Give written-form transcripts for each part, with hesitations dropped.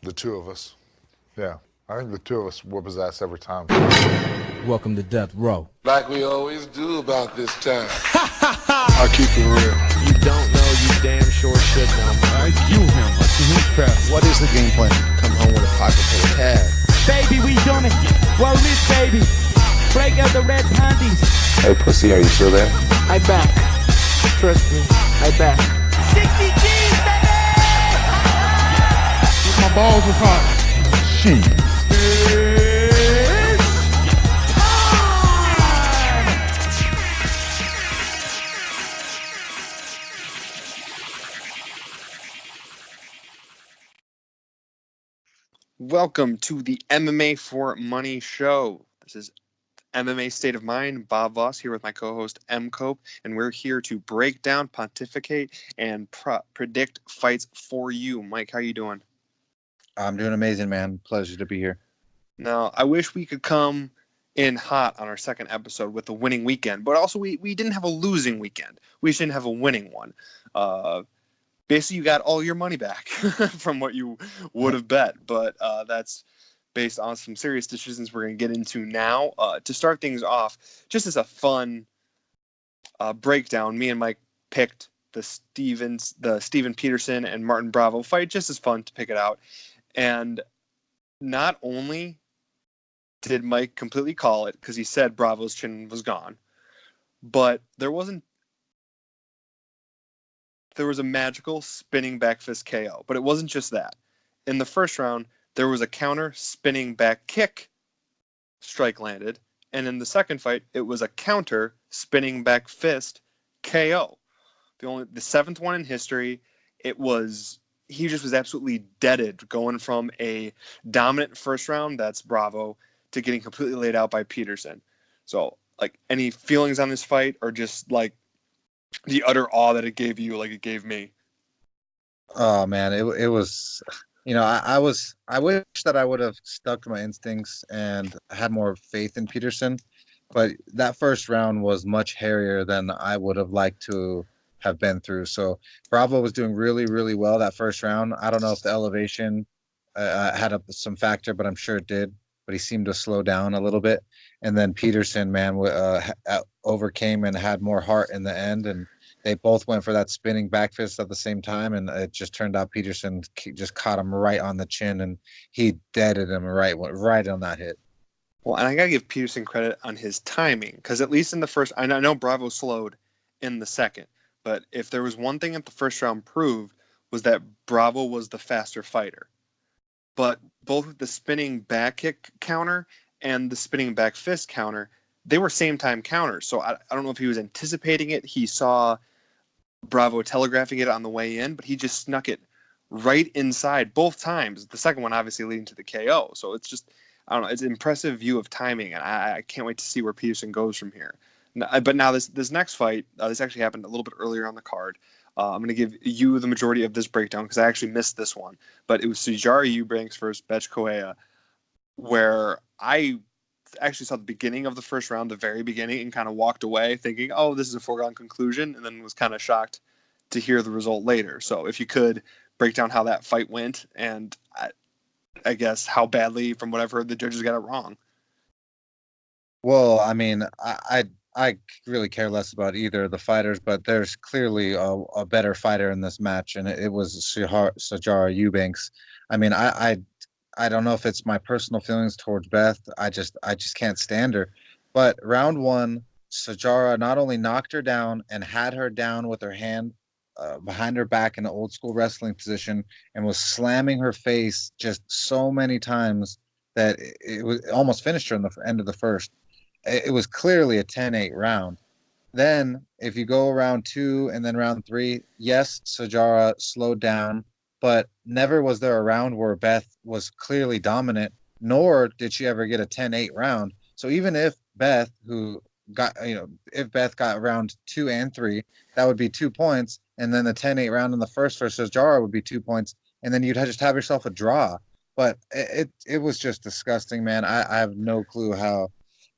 The two of us. Yeah. I think the two of us whoop his ass every time. Welcome to Death Row. Like we always do about this time. I keep it real. You don't know, you damn sure should know. I cue him. I see him pass. What is the game plan? Come home with a pocket full of cash. Baby, we done it. Roll this, baby. Break out the red panties. Hey, pussy, are you still there? I back. Trust me, I back. 60 G's, baby! My balls was hot. Shit. Welcome to the MMA for Money show. This is MMA State of Mind. Bob Voss here with my co-host M. Cope, and we're here to break down, pontificate, and predict fights for you. Mike, how you doing? I'm doing amazing, man. Pleasure to be here. Now, I wish we could come in hot on our second episode with a winning weekend, but also we didn't have a losing weekend. We shouldn't have a winning one. Basically, you got all your money back from what you would have bet, but that's based on some serious decisions we're going to get into now. To start things off, just as a fun breakdown, me and Mike picked the Steven Peterson and Martin Bravo fight, just as fun to pick it out. And not only did Mike completely call it because he said Bravo's chin was gone, but there was a magical spinning back fist KO. But it wasn't just that. In the first round, there was a counter spinning back kick strike landed. And in the second fight, it was a counter spinning back fist KO. The seventh one in history. He just was absolutely deaded going from a dominant first round, that's Bravo, to getting completely laid out by Peterson. So, like, any feelings on this fight, or just like the utter awe that it gave you, like it gave me? Oh man, it was, I wish that I would have stuck to my instincts and had more faith in Peterson, but that first round was much hairier than I would have liked to have been through. So Bravo was doing really, really well that first round. I don't know if the elevation had some factor, but I'm sure it did. But he seemed to slow down a little bit. And then Peterson, man, overcame and had more heart in the end. And they both went for that spinning back fist at the same time. And it just turned out Peterson just caught him right on the chin, and he deaded him right on that hit. Well, and I got to give Peterson credit on his timing, because at least in the first, I know Bravo slowed in the second, but if there was one thing that the first round proved, was that Bravo was the faster fighter. But both with the spinning back kick counter and the spinning back fist counter, they were same time counters. So I don't know if he was anticipating it. He saw Bravo telegraphing it on the way in, but he just snuck it right inside both times. The second one obviously leading to the KO. So it's just, I don't know, it's an impressive view of timing, and I can't wait to see where Peterson goes from here. But now this next fight, this actually happened a little bit earlier on the card. I'm going to give you the majority of this breakdown because I actually missed this one. But it was Sijara Eubanks versus Betch Correia, where I actually saw the beginning of the first round, the very beginning, and kind of walked away thinking, oh, this is a foregone conclusion, and then was kind of shocked to hear the result later. So if you could break down how that fight went, and I guess how badly, from what I've heard, the judges got it wrong. Well, I mean, I really care less about either of the fighters, but there's clearly a better fighter in this match, and it was Sijara Eubanks. I mean, I don't know if it's my personal feelings towards Beth. I just can't stand her. But round one, Sijara not only knocked her down and had her down with her hand behind her back in an old school wrestling position, and was slamming her face just so many times that it almost finished her in the end of the first. It was clearly a 10-8 round. Then, if you go round two and then round three, yes, Sijara slowed down, but never was there a round where Beth was clearly dominant, nor did she ever get a 10-8 round. So even if Beth, if Beth got round 2 and 3, that would be 2 points, and then the 10-8 round in the first for Sijara would be 2 points, and then you'd just have yourself a draw. But it was just disgusting, man. I have no clue how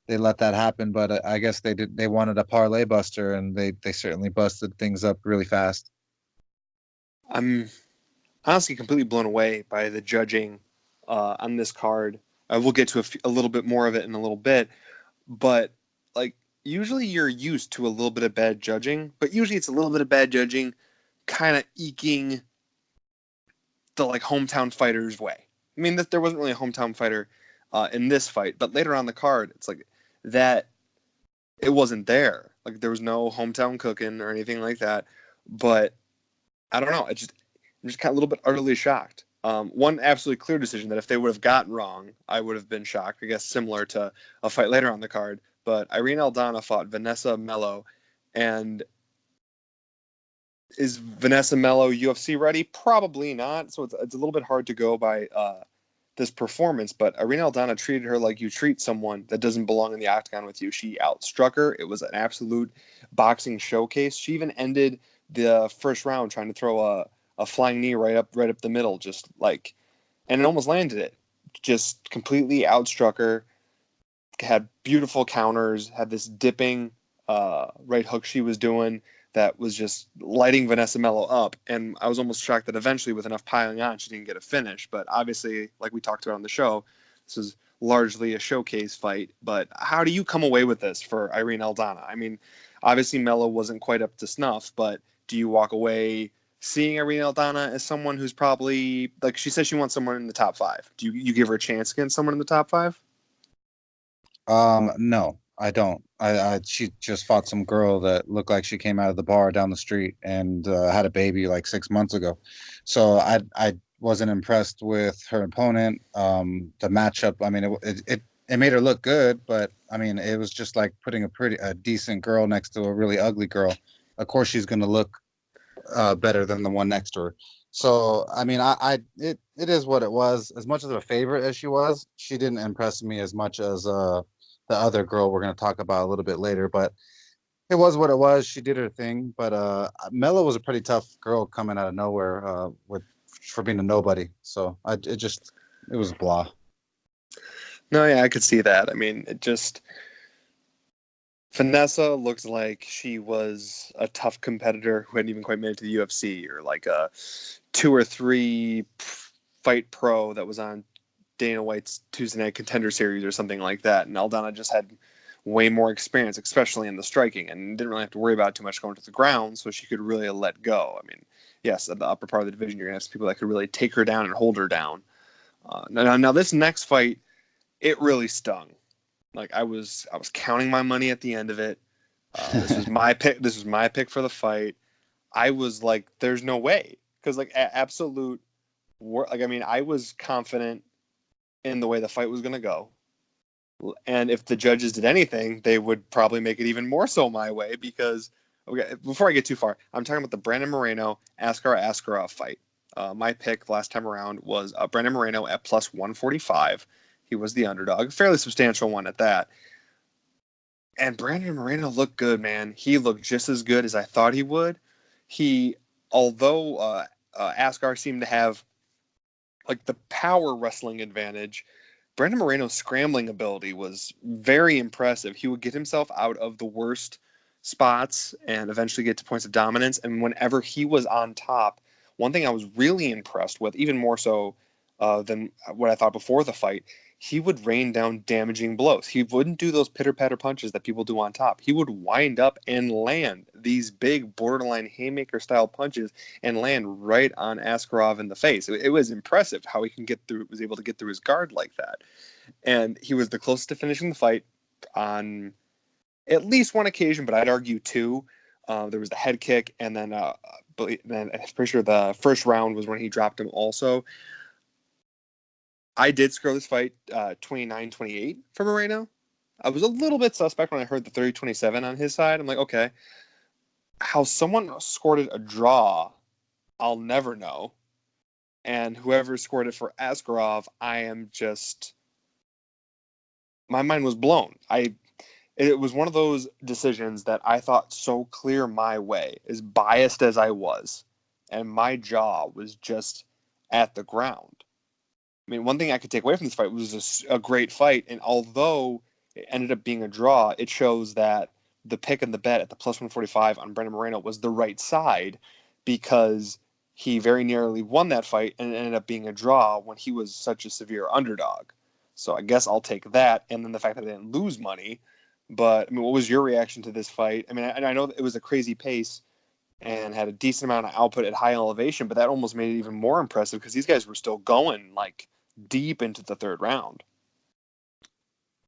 they let that happen, but I guess they did. They wanted a parlay buster, and they certainly busted things up really fast. I'm honestly completely blown away by the judging on this card. We'll get to a little bit more of it in a little bit, but like usually you're used to a little bit of bad judging, but usually it's a little bit of bad judging kind of eking the like hometown fighter's way. I mean, there wasn't really a hometown fighter in this fight, but later on the card, it's like that it wasn't there. Like there was no hometown cooking or anything like that. But I don't know. I'm just kind of a little bit utterly shocked. One absolutely clear decision that if they would have gotten wrong, I would have been shocked. I guess similar to a fight later on the card. But Irene Aldana fought Vanessa Mello, and is Vanessa Mello UFC ready? Probably not. So it's a little bit hard to go by this performance. But Irene Aldana treated her like you treat someone that doesn't belong in the octagon with you. She outstruck her. It was an absolute boxing showcase. She even ended the first round trying to throw a flying knee right up the middle, just like, and it almost landed it. Just completely outstruck her. Had beautiful counters. Had this dipping right hook she was doing that was just lighting Vanessa Mello up. And I was almost shocked that eventually, with enough piling on, she didn't get a finish. But obviously, like we talked about on the show, this is largely a showcase fight. But how do you come away with this for Irene Aldana? I mean, obviously Mello wasn't quite up to snuff, but do you walk away seeing Irene Aldana as someone who's probably, like she says she wants someone in the top 5? Do you give her a chance against someone in the top 5? No, I don't. She just fought some girl that looked like she came out of the bar down the street and had a baby like 6 months ago. So I wasn't impressed with her opponent. The matchup, I mean, it made her look good, but I mean, it was just like putting a decent girl next to a really ugly girl. Of course, she's going to look better than the one next to her. So I mean, it is what it was. As much of a favorite as she was, she didn't impress me as much as the other girl we're going to talk about a little bit later. But it was what it was. She did her thing. But Mello was a pretty tough girl coming out of nowhere for being a nobody. So it was blah. No, yeah, I could see that. I mean, it just, Vanessa looks like she was a tough competitor who hadn't even quite made it to the UFC, or like a 2 or 3 fight pro that was on Dana White's Tuesday Night Contender Series or something like that. And Aldana just had way more experience, especially in the striking, and didn't really have to worry about too much going to the ground, so she could really let go. I mean, yes, at the upper part of the division, you're going to have some people that could really take her down and hold her down. Now this next fight, it really stung. Like I was counting my money at the end of it. This was my pick. This was my pick for the fight. I was like, "There's no way," because like absolute. Like I mean, I was confident in the way the fight was going to go, and if the judges did anything, they would probably make it even more so my way. Because okay, before I get too far, I'm talking about the Brandon Moreno Askar Askarov fight. My pick last time around was Brandon Moreno at plus 145. He was the underdog, fairly substantial one at that. And Brandon Moreno looked good, man. He looked just as good as I thought he would. Although Askar seemed to have like the power wrestling advantage, Brandon Moreno's scrambling ability was very impressive. He would get himself out of the worst spots and eventually get to points of dominance. And whenever he was on top, one thing I was really impressed with, even more so than what I thought before the fight, he would rain down damaging blows. He wouldn't do those pitter-patter punches that people do on top. He would wind up and land these big borderline haymaker-style punches and land right on Askarov in the face. It was impressive how he was able to get through his guard like that. And he was the closest to finishing the fight on at least one occasion, but I'd argue 2. There was the head kick, and then I'm pretty sure the first round was when he dropped him also. I did score this fight 29-28 for Moreno. I was a little bit suspect when I heard the 30-27 on his side. I'm like, okay, how someone scored it a draw, I'll never know. And whoever scored it for Askarov, my mind was blown. It was one of those decisions that I thought so clear my way, as biased as I was, and my jaw was just at the ground. I mean, one thing I could take away from this fight was a great fight, and although it ended up being a draw, it shows that the pick and the bet at the plus 145 on Brandon Moreno was the right side, because he very nearly won that fight and it ended up being a draw when he was such a severe underdog. So I guess I'll take that, and then the fact that they didn't lose money. But I mean, what was your reaction to this fight? I mean, I know it was a crazy pace and had a decent amount of output at high elevation, but that almost made it even more impressive because these guys were still going like deep into the third round.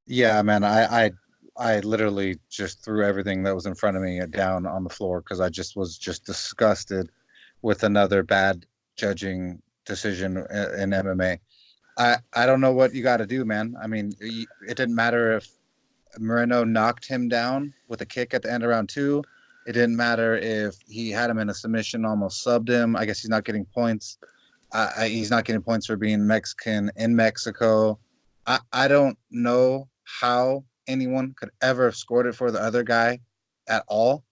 Yeah, man, I literally just threw everything that was in front of me down on the floor because I just was just disgusted with another bad judging decision in MMA. I don't know what you got to do, man. I mean, it didn't matter if Moreno knocked him down with a kick at the end of round two. It didn't matter if he had him in a submission, almost subbed him. I guess he's not getting points. He's not getting points for being Mexican in Mexico. I don't know how anyone could ever have scored it for the other guy at all.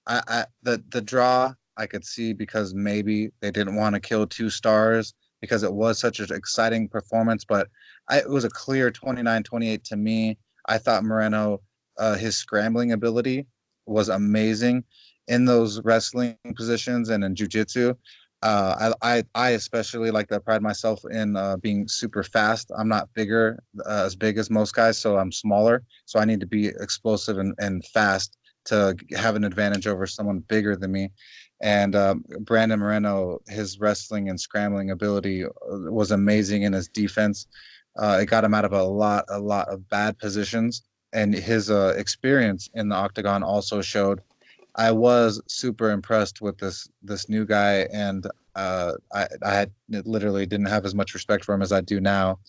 The draw I could see because maybe they didn't want to kill two stars because it was such an exciting performance, but it was a clear 29-28 to me. I thought Moreno, his scrambling ability was amazing in those wrestling positions and in jiu-jitsu. I especially like to pride myself in being super fast. I'm not as big as most guys, so I'm smaller. So I need to be explosive and fast to have an advantage over someone bigger than me. And Brandon Moreno, his wrestling and scrambling ability was amazing in his defense. It got him out of a lot of bad positions, and his experience in the octagon also showed. I was super impressed with this new guy, and I literally didn't have as much respect for him as I do now.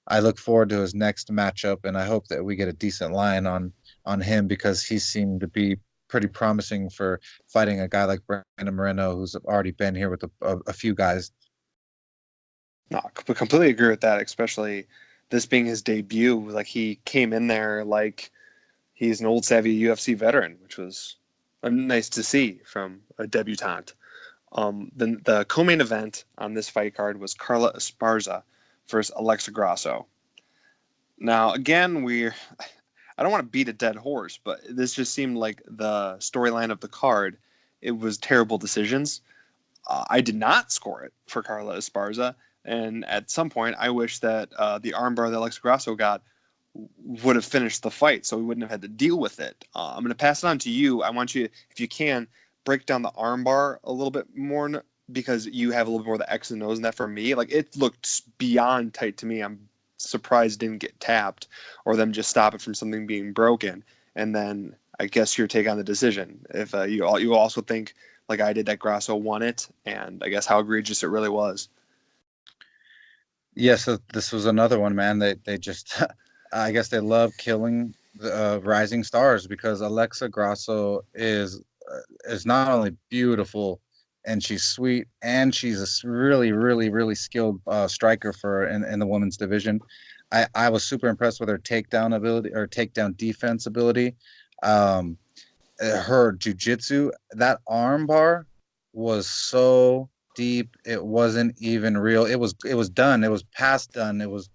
I look forward to his next matchup, and I hope that we get a decent line on him because he seemed to be pretty promising for fighting a guy like Brandon Moreno, who's already been here with a few guys. No, I completely agree with that, especially this being his debut. Like he came in there like he's an old savvy UFC veteran, which was nice to see from a debutante. The co-main event on this fight card was Carla Esparza versus Alexa Grasso. Now, again, I don't want to beat a dead horse, but this just seemed like the storyline of the card. It was terrible decisions. I did not score it for Carla Esparza, and at some point, I wish that the armbar that Alexa Grasso got would have finished the fight, so we wouldn't have had to deal with it. I'm going to pass it on to you. I want you, if you can, break down the armbar a little bit more because you have a little bit more of the X and O's in that for me. Like it looked beyond tight to me. I'm surprised it didn't get tapped or them just stop it from something being broken. And then I guess your take on the decision. If you also think like I did that Grasso won it, and I guess how egregious it really was. Yes, this was another one, man. They just, I guess they love killing the rising stars because Alexa Grasso is not only beautiful and she's sweet and she's a really skilled striker for in the women's division. I was super impressed with her takedown ability or takedown defense ability. Her jujitsu, that arm bar was so deep it wasn't even real. It was done. It was past done. It was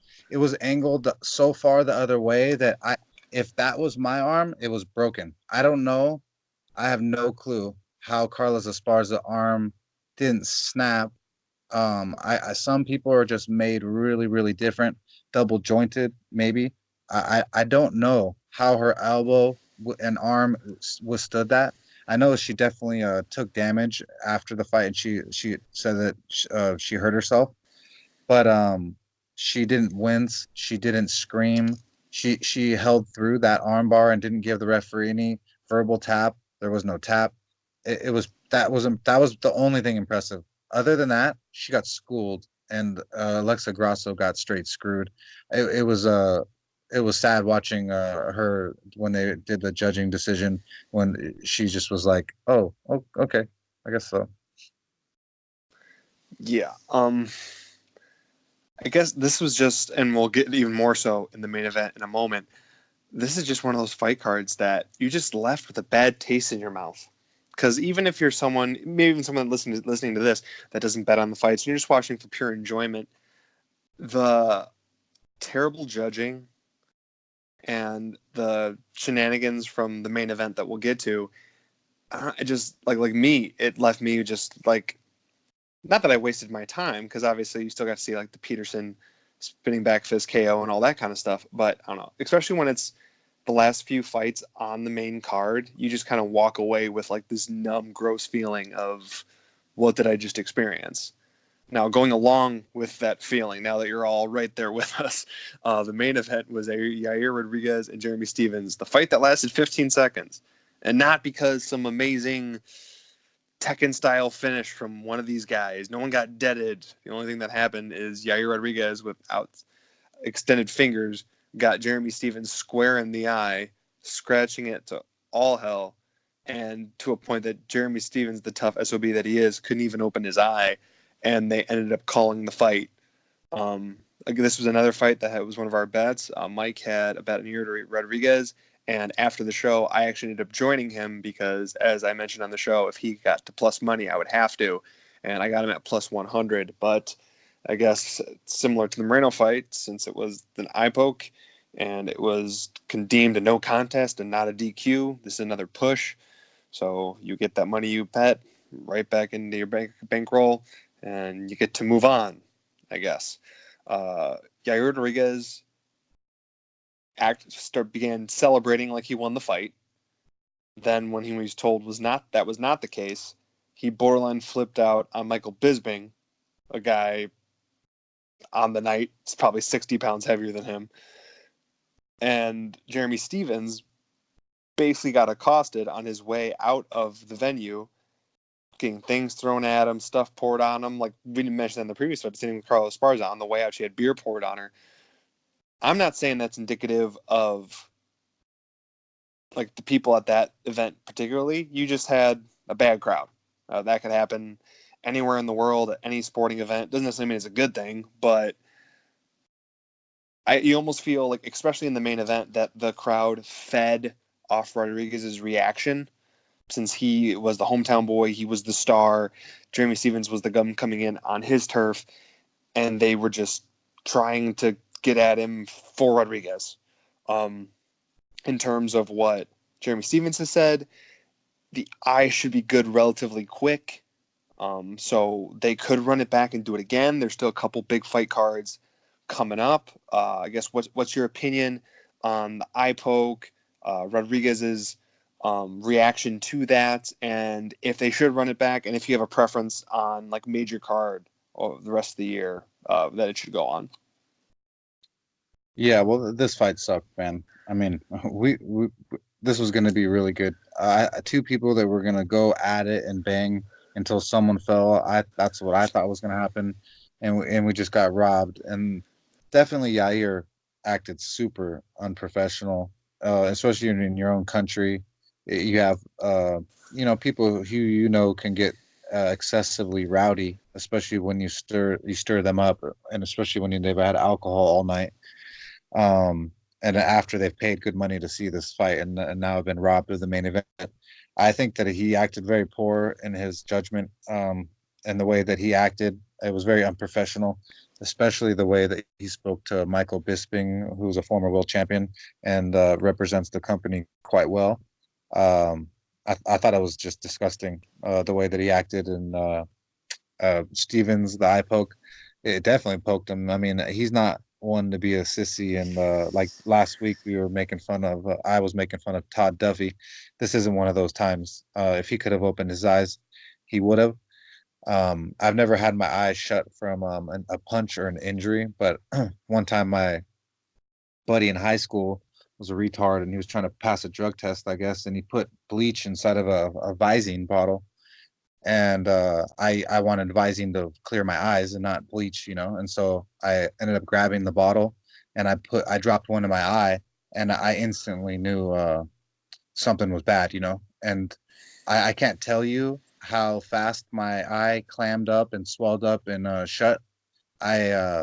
angled so far the other way that if that was my arm, it was broken. I don't know. I have no clue how Carlos Esparza's arm didn't snap. Some people are just made really different, double jointed maybe. I don't know how her elbow and arm withstood that. I know she definitely took damage after the fight, and she said that she hurt herself, but she didn't wince, she didn't scream. She held through that armbar and didn't give the referee any verbal tap. There was no tap. That was the only thing impressive. Other than that, she got schooled, and Alexa Grasso got straight screwed. It was sad watching her when they did the judging decision when she just was like, "Oh, okay, I guess so." Yeah. I guess this was just, and we'll get even more so in the main event in a moment. This is just one of those fight cards that you just left with a bad taste in your mouth. Because even if you're someone, maybe even someone listening to this that doesn't bet on the fights, and you're just watching for pure enjoyment, the terrible judging and the shenanigans from the main event that we'll get to, it just like me, it left me just like not that I wasted my time, because obviously you still got to see like the Peterson spinning back fist KO and all that kind of stuff. But I don't know, especially when it's the last few fights on the main card, you just kind of walk away with like this numb, gross feeling of what did I just experience? Now, going along with that feeling, now that you're all right there with us, the main event was Yair Rodriguez and Jeremy Stevens, the fight that lasted 15 seconds. And not because some amazing Tekken style finish from one of these guys. No one got deaded. The only thing that happened is Yair Rodriguez, without extended fingers, got Jeremy Stevens square in the eye, scratching it to all hell, and to a point that Jeremy Stevens, the tough SOB that he is, couldn't even open his eye, and they ended up calling the fight. This was another fight that was one of our bets. Mike had a bet on Yair Rodriguez, and after the show, I actually ended up joining him because, as I mentioned on the show, if he got to plus money, I would have to, and I got him at plus 100. But I guess similar to the Moreno fight, since it was an eye poke and it was deemed a no contest and not a DQ, this is another push. So you get that money you bet right back into your bankroll, and you get to move on, I guess. Yair Rodriguez began celebrating like he won the fight. Then, when he was told that was not the case, he borderline flipped out on Michael Bisping, a guy on the night is probably 60 pounds heavier than him. And Jeremy Stevens basically got accosted on his way out of the venue, getting things thrown at him, stuff poured on him. Like we didn't mention that in the previous episode, sitting with Carlos Esparza on the way out, she had beer poured on her. I'm not saying that's indicative of like the people at that event particularly. You just had a bad crowd. That could happen anywhere in the world at any sporting event. Doesn't necessarily mean it's a good thing, but you almost feel like, especially in the main event, that the crowd fed off Rodriguez's reaction, since he was the hometown boy, he was the star. Jeremy Stevens was the gun coming in on his turf, and they were just trying to get at him for Rodriguez. In terms of what Jeremy Stevens has said, the eye should be good relatively quick. So they could run it back and do it again. There's still a couple big fight cards coming up. I guess what's your opinion on the eye poke, Rodriguez's reaction to that, and if they should run it back, and if you have a preference on like major card or the rest of the year that it should go on? Yeah, well, this fight sucked, man. I mean, we this was going to be really good. Two people that were going to go at it and bang until someone fell. That's what I thought was going to happen, and we just got robbed. And definitely Yair acted super unprofessional, especially in your own country. You have people who can get excessively rowdy, especially when you stir them up, and especially when they've had alcohol all night. And after they've paid good money to see this fight and now have been robbed of the main event. I think that he acted very poor in his judgment, and the way that he acted. It was very unprofessional, especially the way that he spoke to Michael Bisping, who's a former world champion and represents the company quite well. I thought it was just disgusting, the way that he acted. And Stevens, the eye poke, it definitely poked him. I mean, he's not one to be a sissy. And like last week, I was making fun of Todd Duffy. This isn't one of those times. If he could have opened his eyes, he would have. I've never had my eyes shut from a punch or an injury, but one time my buddy in high school was a retard and he was trying to pass a drug test, I guess, and he put bleach inside of a Visine bottle. And I wanted Visine to clear my eyes and not bleach, and so I ended up grabbing the bottle and I dropped one in my eye, and I instantly knew something was bad, and I can't tell you how fast my eye clammed up and swelled up and shut. I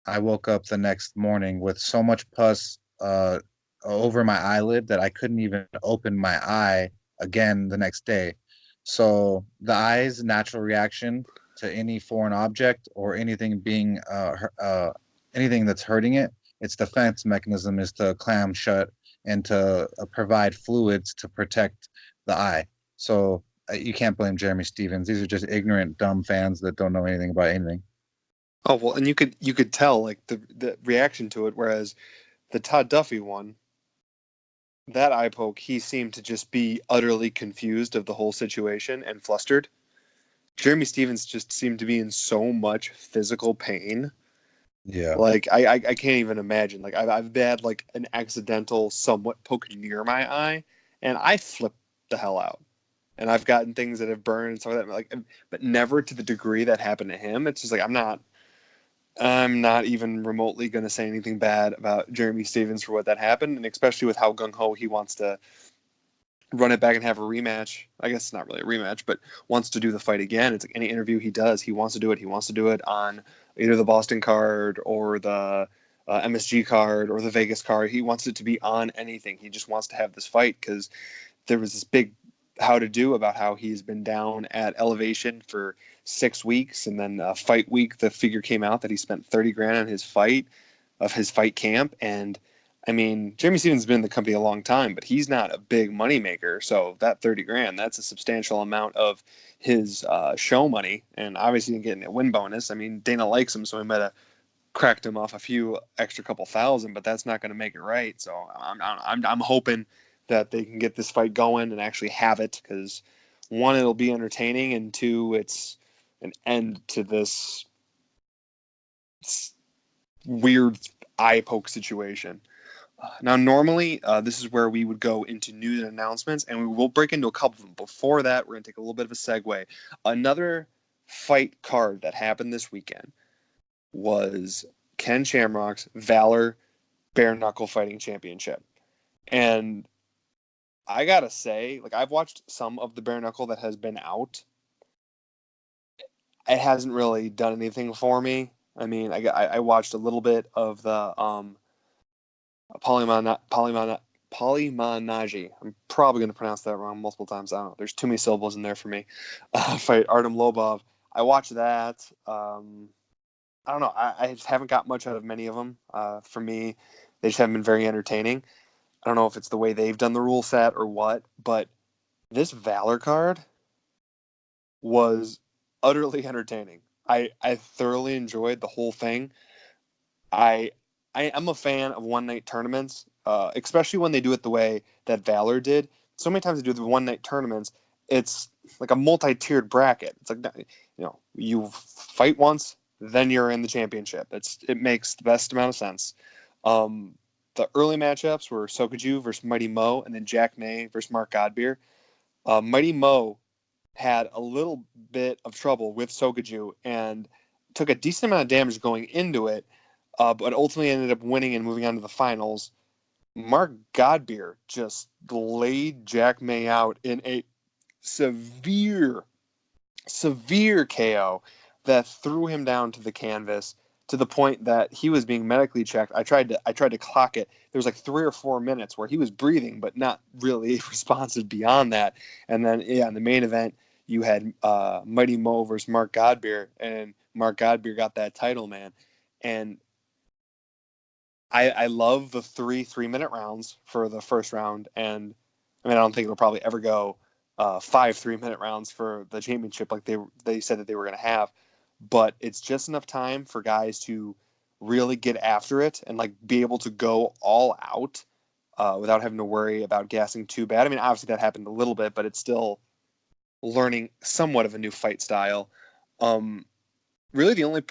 woke up the next morning with so much pus over my eyelid that I couldn't even open my eye again the next day. So the eye's natural reaction to any foreign object or anything being anything that's hurting it, its defense mechanism is to clam shut and to provide fluids to protect the eye. So you can't blame Jeremy Stevens. These are just ignorant, dumb fans that don't know anything about anything. Oh well, and you could tell like the reaction to it. Whereas the Todd Duffy one, that eye poke, he seemed to just be utterly confused of the whole situation and flustered. Jeremy Stevens just seemed to be in so much physical pain. Yeah. Like I can't even imagine. Like I've had like an accidental somewhat poke near my eye, and I flip the hell out. And I've gotten things that have burned and stuff like that. Like, but never to the degree that happened to him. It's just like I'm not even remotely going to say anything bad about Jeremy Stevens for what that happened, and especially with how gung ho he wants to run it back and have a rematch. I guess it's not really a rematch, but wants to do the fight again. It's like any interview he does, he wants to do it. He wants to do it on either the Boston card or the MSG card or the Vegas card. He wants it to be on anything. He just wants to have this fight because there was this big how to do about how he's been down at elevation for 6 weeks, and then fight week the figure came out that he spent 30 grand on his fight camp. And I mean, Jeremy Stevens has been in the company a long time, but he's not a big money maker. So that 30 grand, that's a substantial amount of his show money, and obviously getting a win bonus. I mean, Dana likes him, so he might have cracked him off a few extra couple thousand, but that's not going to make it right. So I'm hoping that they can get this fight going and actually have it, because one, it'll be entertaining, and two, it's an end to this weird eye poke situation. Now, normally, this is where we would go into news and announcements, and we will break into a couple of them. Before that, we're going to take a little bit of a segue. Another fight card that happened this weekend was Ken Shamrock's Valor Bare Knuckle Fighting Championship. And I got to say, like, I've watched some of the Bare Knuckle that has been out. It hasn't really done anything for me. I mean, I watched a little bit of the Polymanagi. I'm probably going to pronounce that wrong multiple times. I don't know. There's too many syllables in there for me. Fight Artem Lobov. I watched that. I don't know. I just haven't got much out of many of them. For me, they just haven't been very entertaining. I don't know if it's the way they've done the rule set or what, but this Valor card was utterly entertaining. I thoroughly enjoyed the whole thing. I'm a fan of one night tournaments, especially when they do it the way that Valor did. So many times they do the one night tournaments, it's like a multi-tiered bracket. It's like, you fight once, then you're in the championship. It makes the best amount of sense. The early matchups were Sokoju versus Mighty Mo, and then Jack May versus Mark Godbeer. Mighty Mo had a little bit of trouble with Sokoju and took a decent amount of damage going into it, but ultimately ended up winning and moving on to the finals. Mark Godbeer just laid Jack May out in a severe KO that threw him down to the canvas to the point that he was being medically checked. I tried to clock it. There was like 3 or 4 minutes where he was breathing, but not really responsive beyond that. And then, in the main event, you had Mighty Mo versus Mark Godbeer, and Mark Godbeer got that title, man. And I love the 3-minute rounds for the first round, and I mean, I don't think it'll probably ever go 5 3-minute rounds for the championship like they said that they were going to have, but it's just enough time for guys to really get after it and like be able to go all out without having to worry about gassing too bad. I mean, obviously that happened a little bit, but it's still learning somewhat of a new fight style. Really, the only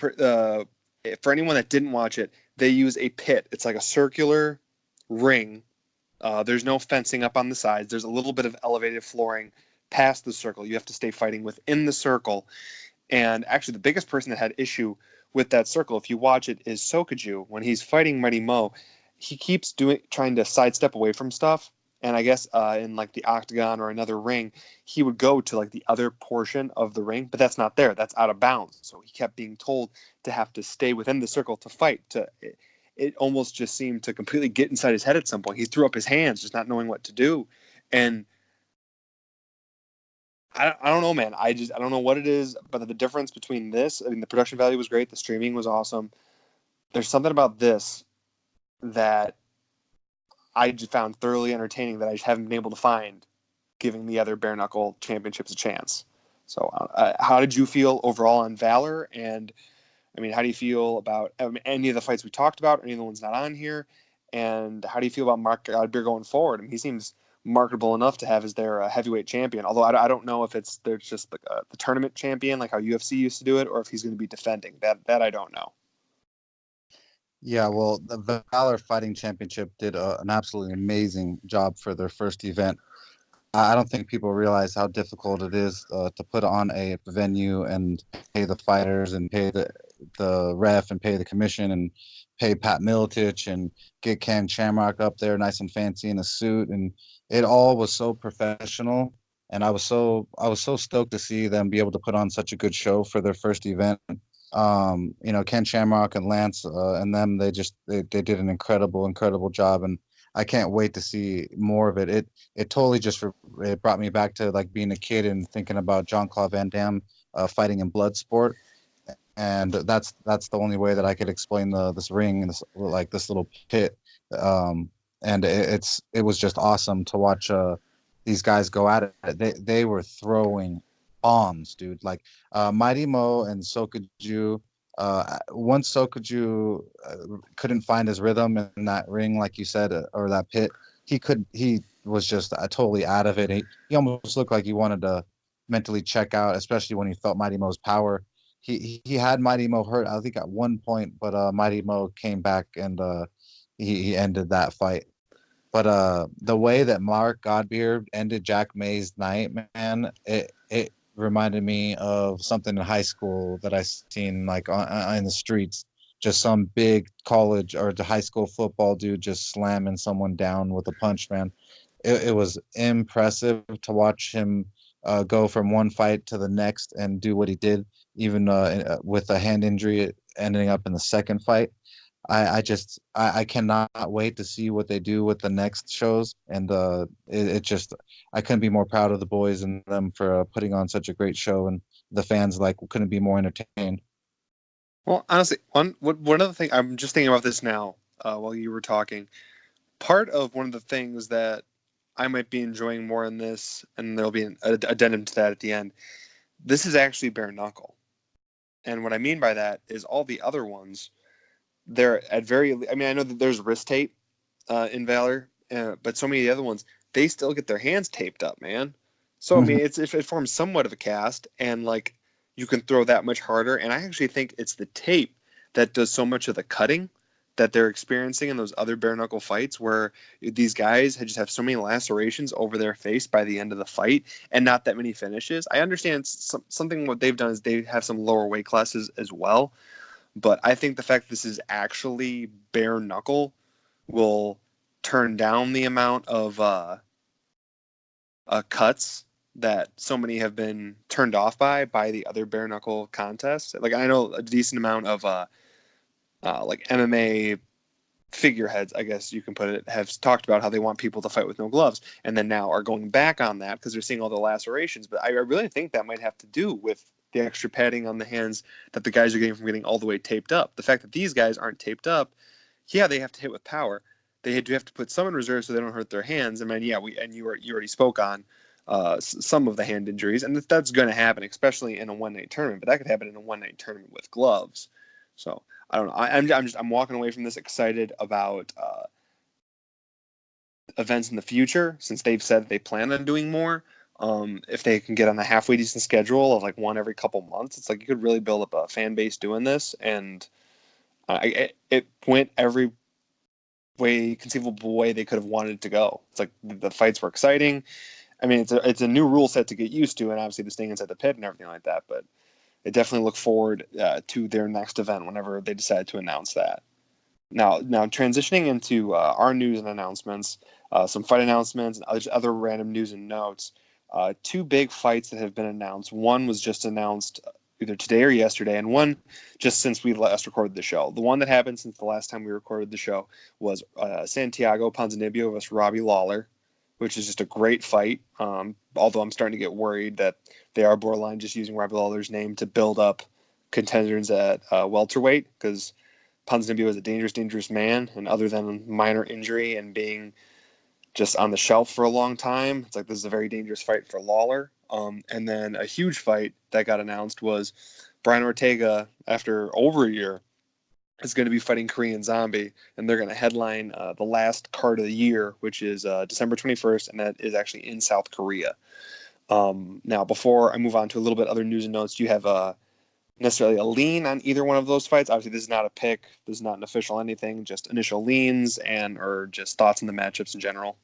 for anyone that didn't watch it, they use a pit. It's like a circular ring. There's no fencing up on the sides. There's a little bit of elevated flooring past the circle. You have to stay fighting within the circle. And actually, the biggest person that had issue with that circle, if you watch it, is Sokoju. When he's fighting Mighty Mo, he keeps trying to sidestep away from stuff. And I guess in like the octagon or another ring, he would go to like the other portion of the ring, but that's not there. That's out of bounds. So he kept being told to have to stay within the circle to fight. It almost just seemed to completely get inside his head at some point. He threw up his hands, just not knowing what to do. And I don't know, man. I don't know what it is, but the difference between this, I mean, the production value was great. The streaming was awesome. There's something about this that I just found thoroughly entertaining that I just haven't been able to find giving the other bare knuckle championships a chance. So, how did you feel overall on Valor? And I mean, how do you feel about any of the fights we talked about, any of the ones not on here? And how do you feel about Mark Godbeer going forward? I mean, he seems marketable enough to have as their heavyweight champion. Although I don't know if there's just the tournament champion like how UFC used to do it, or if he's going to be defending. That I don't know. Yeah, well, the Valor Fighting Championship did an absolutely amazing job for their first event. I don't think people realize how difficult it is to put on a venue and pay the fighters and pay the ref and pay the commission and pay Pat Miletich and get Ken Shamrock up there nice and fancy in a suit, and it all was so professional. And I was so stoked to see them be able to put on such a good show for their first event. Ken Shamrock and Lance and them, they did an incredible job, and I can't wait to see more of it. It totally it brought me back to like being a kid and thinking about Jean-Claude Van Damme fighting in Bloodsport, and that's the only way that I could explain this ring and this little pit. And it was just awesome to watch these guys go at it. They were throwing bombs, dude. Like Mighty Mo and Sokaju. Once Sokaju couldn't find his rhythm in that ring, like you said, or that pit, he was just totally out of it. He almost looked like he wanted to mentally check out, especially when he felt Mighty Mo's power. He had Mighty Mo hurt, I think, at one point, but Mighty Mo came back and he ended that fight. But the way that Mark Godbeer ended Jack May's night, man, it reminded me of something in high school that I seen like in the streets. Just some big college or the high school football dude just slamming someone down with a punch, man. It was impressive to watch him go from one fight to the next and do what he did, even with a hand injury ending up in the second fight. I cannot wait to see what they do with the next shows, and it just I couldn't be more proud of the boys and them for putting on such a great show, and the fans like couldn't be more entertained. Well, honestly, one other thing I'm just thinking about this now while you were talking. Part of one of the things that I might be enjoying more in this, and there'll be an addendum to that at the end. This is actually bare knuckle, and what I mean by that is all the other ones. They're at very. I mean, I know that there's wrist tape in Valor, but so many of the other ones, they still get their hands taped up, man. So I mean, it forms somewhat of a cast, and like you can throw that much harder. And I actually think it's the tape that does so much of the cutting that they're experiencing in those other bare knuckle fights, where these guys just have so many lacerations over their face by the end of the fight, and not that many finishes. I understand something what they've done is they have some lower weight classes as well. But I think the fact that this is actually bare knuckle will turn down the amount of cuts that so many have been turned off by the other bare knuckle contests. Like I know a decent amount of like MMA figureheads, I guess you can put it, have talked about how they want people to fight with no gloves, and then now are going back on that because they're seeing all the lacerations. But I really think that might have to do with the extra padding on the hands that the guys are getting from getting all the way taped up. The fact that these guys aren't taped up, yeah, they have to hit with power. They do have to put some in reserve so they don't hurt their hands. I mean, yeah, you already spoke on some of the hand injuries, and that's going to happen, especially in a one-night tournament. But that could happen in a one-night tournament with gloves. So I don't know. I'm walking away from this excited about events in the future, since they've said they plan on doing more. If they can get on a halfway decent schedule of like one every couple months, it's like you could really build up a fan base doing this, and it went every way conceivable way they could have wanted it to go. It's like the fights were exciting. I mean, it's a new rule set to get used to, and obviously the staying inside the pit and everything like that. But I definitely look forward to their next event whenever they decide to announce that. Now transitioning into our news and announcements, some fight announcements, and other random news and notes. Two big fights that have been announced. One was just announced either today or yesterday, and one just since we last recorded the show. The one that happened since the last time we recorded the show was Santiago Ponzinibbio versus Robbie Lawler, which is just a great fight. Although I'm starting to get worried that they are borderline just using Robbie Lawler's name to build up contenders at welterweight, because Ponzinibbio is a dangerous man, and other than minor injury and being just on the shelf for a long time. It's like this is a very dangerous fight for Lawler. And then a huge fight that got announced was Brian Ortega, after over a year, is going to be fighting Korean Zombie, and they're going to headline the last card of the year, which is December 21st, and that is actually in South Korea. Now, before I move on to a little bit other news and notes, do you have necessarily a lean on either one of those fights? Obviously, this is not a pick. This is not an official anything, just initial leans and or just thoughts on the matchups in general.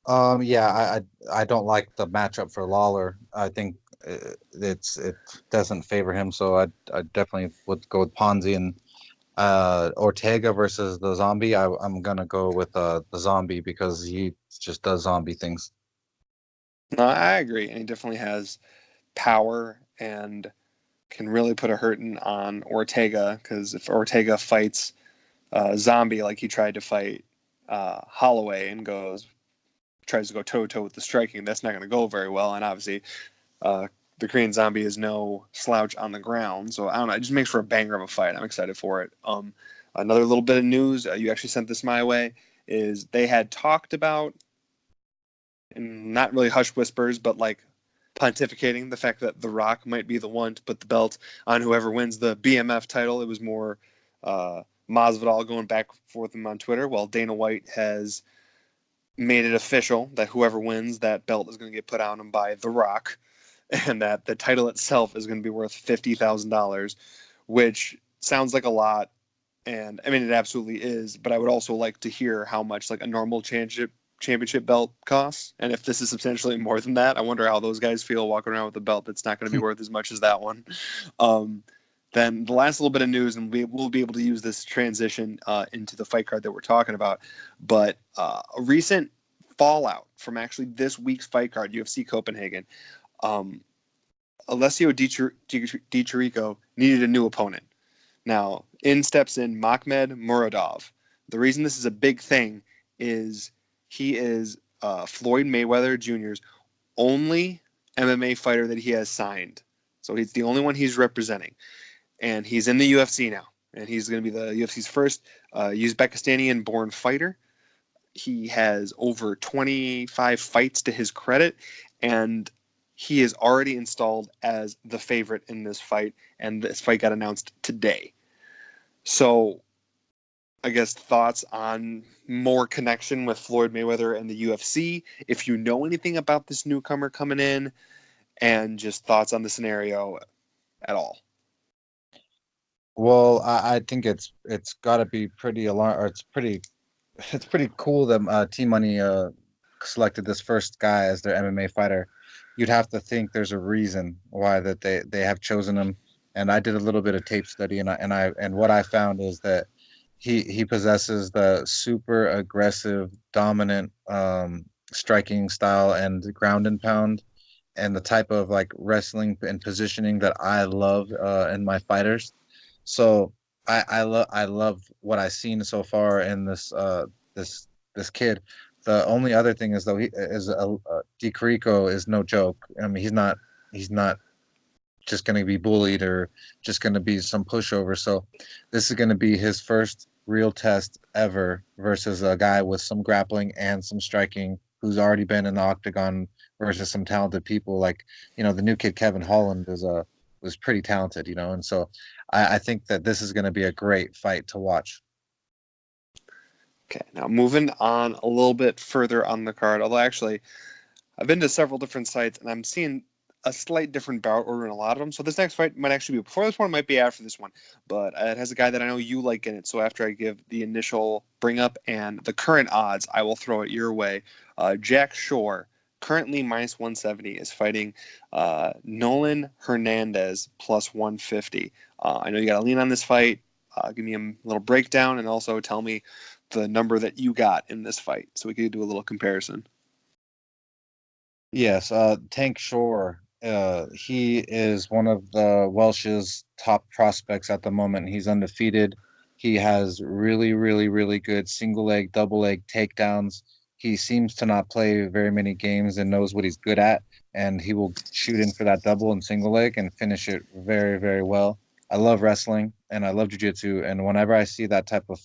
Yeah, I don't like the matchup for Lawler. I think it doesn't favor him, so I definitely would go with Ponzi. And Ortega versus the Zombie. I'm gonna go with the Zombie because he just does zombie things. No, I agree, and he definitely has power and can really put a hurting on Ortega, because if Ortega fights Zombie like he tried to fight Holloway and tries to go toe to toe with the striking, that's not going to go very well. And obviously, the Korean Zombie is no slouch on the ground, so I don't know. It just makes for a banger of a fight. I'm excited for it. Another little bit of news, you actually sent this my way, is they had talked about, and not really hush whispers, but like pontificating the fact that The Rock might be the one to put the belt on whoever wins the BMF title. It was more Masvidal going back and forth with him on Twitter. Well, Dana White has made it official that whoever wins that belt is going to get put on him by The Rock, and that the title itself is going to be worth $50,000, which sounds like a lot. And I mean, it absolutely is, but I would also like to hear how much like a normal championship belt costs. And if this is substantially more than that, I wonder how those guys feel walking around with a belt that's not going to be worth as much as that one. Then the last little bit of news, and we'll be able to use this transition into the fight card that we're talking about, but a recent fallout from actually this week's fight card, UFC Copenhagen. Alessio Di Chirico needed a new opponent. Now, in steps in Makhmed Muradov. The reason this is a big thing is he is Floyd Mayweather Jr.'s only MMA fighter that he has signed. So he's the only one he's representing. And he's in the UFC now. And he's going to be the UFC's first Uzbekistanian-born fighter. He has over 25 fights to his credit. And he is already installed as the favorite in this fight. And this fight got announced today. So I guess thoughts on more connection with Floyd Mayweather and the UFC, if you know anything about this newcomer coming in, and just thoughts on the scenario at all. Well, I think it's got to be pretty alarm, or it's pretty cool that Team Money selected this first guy as their MMA fighter. You'd have to think there's a reason why that they have chosen him. And I did a little bit of tape study, and what I found is that he possesses the super aggressive, dominant striking style and ground and pound, and the type of like wrestling and positioning that I love in my fighters. So I love what I've seen so far in this kid. The only other thing is though Di Chirico is no joke. I mean, he's not just going to be bullied or just going to be some pushover. So this is going to be his first real test ever versus a guy with some grappling and some striking who's already been in the octagon versus some talented people. Like, the new kid Kevin Holland was pretty talented, and so I think that this is going to be a great fight to watch. Okay, now moving on a little bit further on the card, although actually I've been to several different sites and I'm seeing a slight different bout order in a lot of them. So this next fight might actually be before this one, might be after this one, but it has a guy that I know you like in it. So after I give the initial bring up and the current odds, I will throw it your way. Jack Shore, currently minus 170, is fighting Nolan Hernandez plus 150. I know you got to lean on this fight. Give me a little breakdown and also tell me the number that you got in this fight so we could do a little comparison. Yes, Tank Shore. He is one of the Welsh's top prospects at the moment. He's undefeated. He has really, really, really good single leg, double leg takedowns. He seems to not play very many games and knows what he's good at, and he will shoot in for that double and single leg and finish it very, very well. I love wrestling and I love jiu-jitsu, and whenever I see that type of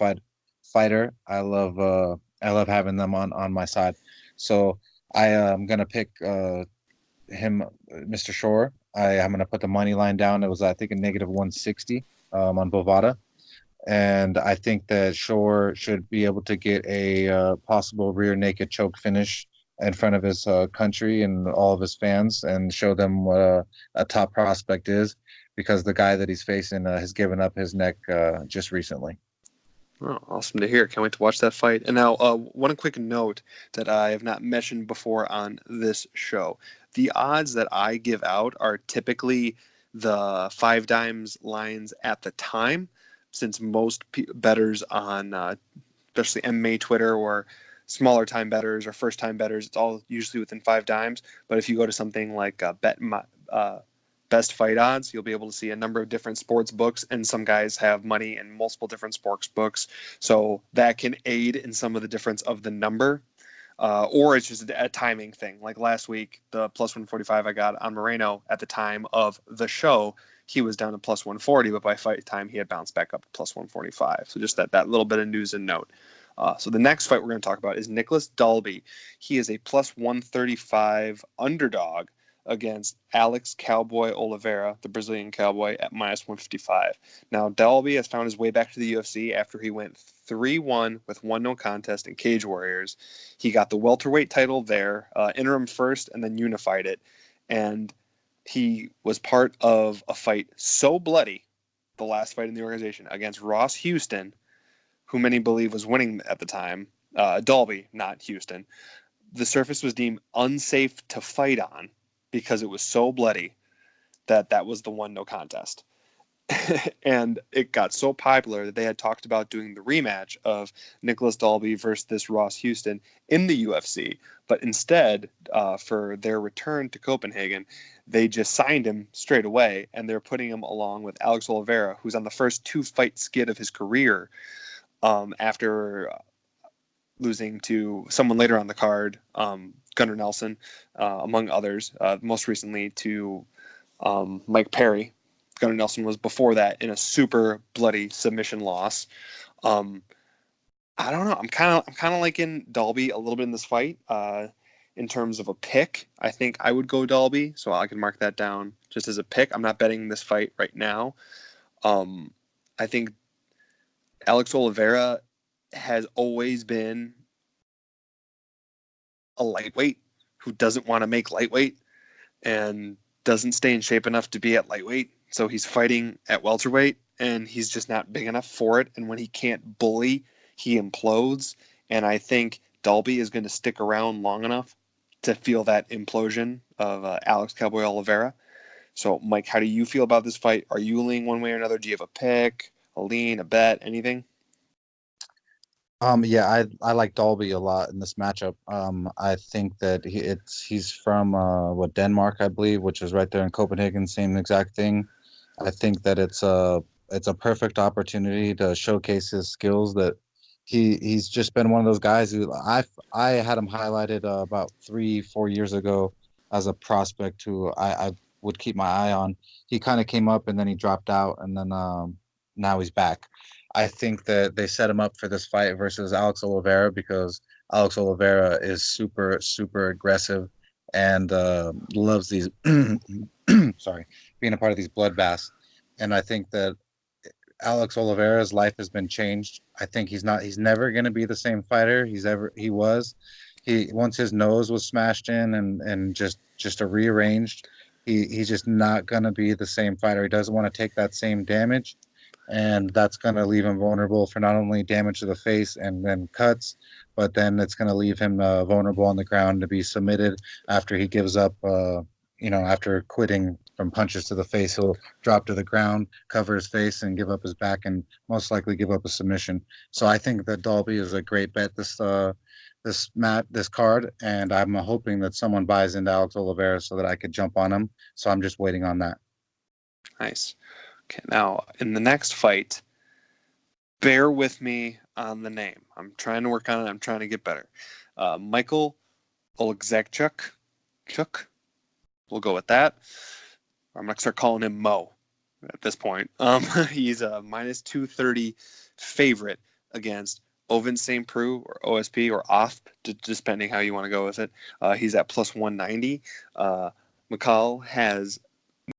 fighter, I love I love having them on my side. So I am gonna pick him, Mr. Shore. I'm gonna put the money line down. It was I think a negative 160 on Bovada, and I think that Shore should be able to get a possible rear naked choke finish in front of his country and all of his fans, and show them what a top prospect is, because the guy that he's facing has given up his neck just recently. Oh, awesome to hear. Can't wait to watch that fight. And now, one quick note that I have not mentioned before on this show. The odds that I give out are typically the five dimes lines at the time, since most bettors on, especially MMA Twitter or smaller time bettors or first time bettors, it's all usually within five dimes. But if you go to something like Best Fight Odds, you'll be able to see a number of different sports books, and some guys have money in multiple different sports books, so that can aid in some of the difference of the number, or it's just a timing thing. Like last week, the plus 145 I got on Moreno at the time of the show, he was down to plus 140, but by fight time he had bounced back up to plus 145. So just that little bit of news and note. So the next fight we're going to talk about is Nicholas Dalby. He is a plus 135 underdog against Alex Cowboy Oliveira, the Brazilian cowboy, at minus 155. Now, Dalby has found his way back to the UFC after he went 3-1 with 1 no contest in Cage Warriors. He got the welterweight title there, interim first, and then unified it. And he was part of a fight so bloody, the last fight in the organization, against Ross Houston, who many believe was winning at the time. Dalby, not Houston. The surface was deemed unsafe to fight on because it was so bloody that was the 1 no contest. And it got so popular that they had talked about doing the rematch of Nicholas Dalby versus this Ross Houston in the UFC. But instead, for their return to Copenhagen, they just signed him straight away, and they're putting him along with Alex Oliveira, who's on the first 2-fight skid of his career, after losing to someone later on the card, Gunnar Nelson, among others, most recently to Mike Perry. Gunnar Nelson was before that in a super bloody submission loss. I don't know. I'm kind of liking Dalby a little bit in this fight. In terms of a pick, I think I would go Dalby, so I can mark that down just as a pick. I'm not betting this fight right now. I think Alex Oliveira has always been a lightweight who doesn't want to make lightweight and doesn't stay in shape enough to be at lightweight. So he's fighting at welterweight, and he's just not big enough for it. And when he can't bully, he implodes. And I think Dalby is going to stick around long enough to feel that implosion of Alex Cowboy Oliveira. So, Mike, how do you feel about this fight? Are you leaning one way or another? Do you have a pick, a lean, a bet, anything? Yeah, I like Dalby a lot in this matchup. I think that he's from Denmark, I believe, which is right there in Copenhagen, same exact thing. I think that it's a perfect opportunity to showcase his skills. That he's just been one of those guys who I had him highlighted about 3-4 years ago as a prospect who I would keep my eye on. He kind of came up and then he dropped out, and then now he's back. I think that they set him up for this fight versus Alex Oliveira because Alex Oliveira is super, super aggressive and loves these, sorry, being a part of these bloodbaths. And I think that Alex Oliveira's life has been changed. I think he's never going to be the same fighter he was. Once his nose was smashed in and just a rearranged, he's just not going to be the same fighter. He doesn't want to take that same damage. And that's going to leave him vulnerable for not only damage to the face and then cuts, but then it's going to leave him vulnerable on the ground to be submitted after he gives up, after quitting from punches to the face. He'll drop to the ground, cover his face, and give up his back, and most likely give up a submission. So I think that Dalby is a great bet this card, and I'm hoping that someone buys into Alex Oliveira so that I could jump on him. So I'm just waiting on that. Nice. Okay, now in the next fight, bear with me on the name. I'm trying to work on it. I'm trying to get better. Michael Oleksiejczuk. We'll go with that. I'm going to start calling him Mo at this point. He's a minus 230 favorite against Ovin St. Preux or OSP or OSP, just depending how you want to go with it. He's at plus 190. McCall has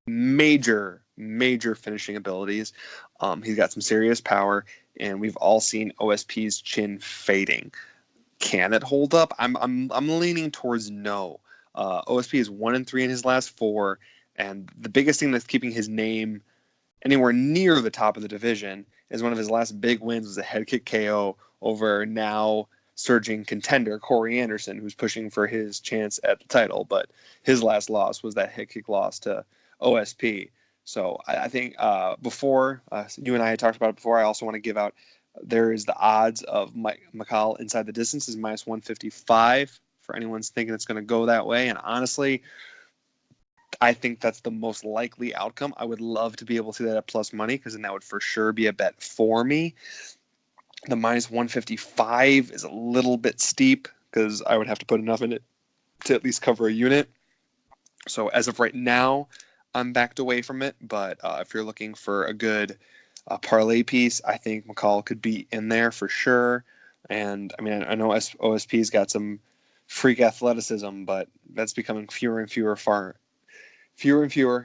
major finishing abilities. He's got some serious power, and we've all seen OSP's chin fading. Can it hold up? I'm leaning towards no. OSP is 1-3 in his last 4, and the biggest thing that's keeping his name anywhere near the top of the division is one of his last big wins was a head kick KO over now surging contender Corey Anderson, who's pushing for his chance at the title. But his last loss was that head kick loss to OSP. So I think before you and I had talked about it before, I also want to give out there is the odds of McCall inside the distance is minus 155 for anyone's thinking it's going to go that way. And honestly, I think that's the most likely outcome. I would love to be able to see that at plus money because then that would for sure be a bet for me. The minus 155 is a little bit steep because I would have to put enough in it to at least cover a unit. So as of right now, I'm backed away from it. But if you're looking for a good parlay piece, I think McCall could be in there for sure. And I mean, I know OSP's got some freak athleticism, but that's becoming fewer and fewer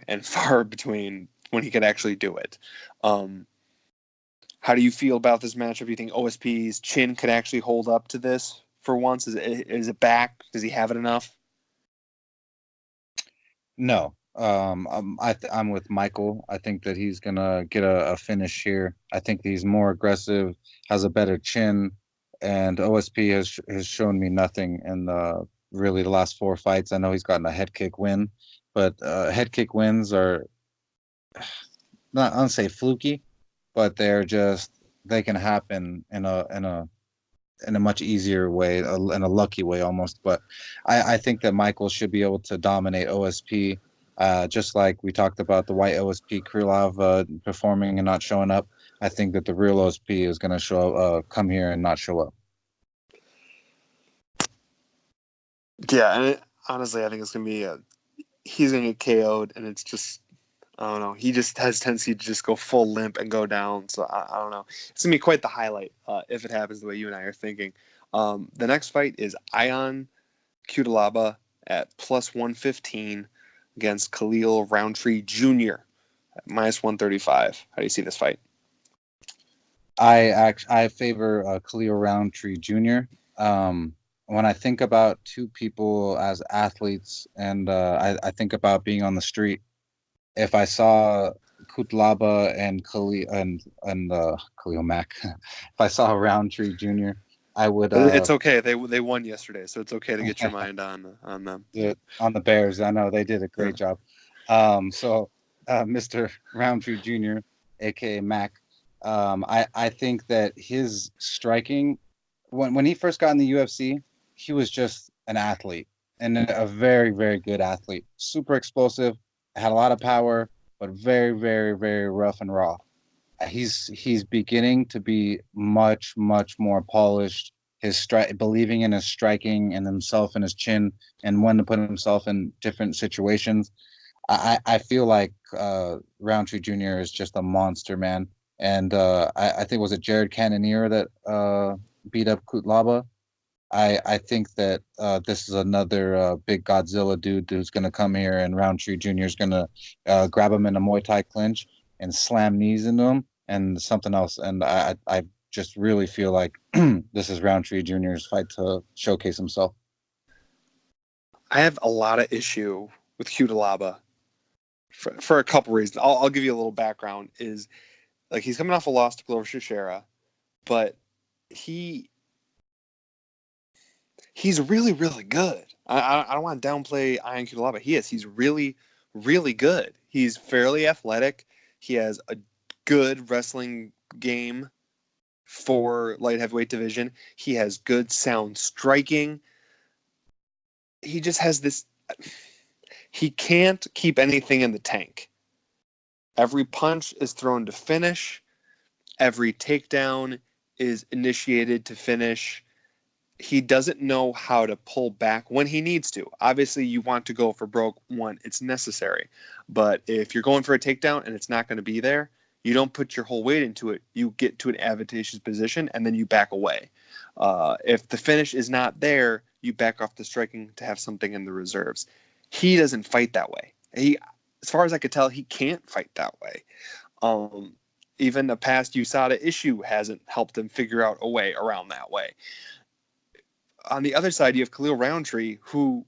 and far between when he could actually do it. How do you feel about this matchup? Do you think OSP's chin could actually hold up to this for once? Is it back? Does he have it enough? No. I'm with Michael. I think that he's gonna get a finish here. I think he's more aggressive, has a better chin, and OSP has shown me nothing in really the last 4 fights. I know he's gotten a head kick win, but head kick wins are not I don't say fluky, but they can happen in a much easier way, in a lucky way almost. But I think that Michael should be able to dominate OSP, just like we talked about the white OSP Krylov performing and not showing up. I think that the real OSP is going to come here and not show up. Yeah, and honestly, I think it's going to be he's going to get KO'd, and it's just, I don't know. He just has tendency to just go full limp and go down. So I don't know. It's going to be quite the highlight if it happens the way you and I are thinking. The next fight is Ion Cutelaba at plus 115 against Khalil Roundtree Jr. at minus 135. How do you see this fight? I favor Khalil Roundtree Jr. When I think about two people as athletes, and I think about being on the street, if I saw Kutlaba and Khalil and Khalil Mack, if I saw Roundtree Jr., I would. It's okay. They won yesterday, so it's okay to get your mind on them. On the Bears, I know they did a great job. So Mr. Roundtree Jr., aka Mack, I think that his striking, when he first got in the UFC, he was just an athlete and a very, very good athlete. Super explosive, had a lot of power, but very, very, very rough and raw. He's beginning to be much, much more polished. Believing in his striking and himself and his chin, and when to put himself in different situations. I feel like Roundtree Jr. is just a monster, man. And I think was it Jared Cannonier that beat up Kutlaba. I think that this is another big Godzilla dude who's going to come here, and Roundtree Jr. is going to grab him in a Muay Thai clinch and slam knees into him and something else. And I just really feel like this is Roundtree Jr.'s fight to showcase himself. I have a lot of issue with Cutelaba for a couple reasons. I'll give you a little background. Is like he's coming off a loss to Glover Teixeira, but he's really, really good. I don't want to downplay Ion Cutelaba. He's really, really good. He's fairly athletic. He has a good wrestling game for light heavyweight division. He has good sound striking. He just has this. He can't keep anything in the tank. Every punch is thrown to finish. Every takedown is initiated to finish. He doesn't know how to pull back when he needs to. Obviously, you want to go for broke when it's necessary. But if you're going for a takedown and it's not going to be there, You don't put your whole weight into it. You get to an advantageous position and then you back away. If the finish is not there, you back off the striking to have something in the reserves. He doesn't fight that way. As far as I could tell, he can't fight that way. Even the past USADA issue hasn't helped him figure out a way around that way. On the other side, you have Khalil Roundtree, who,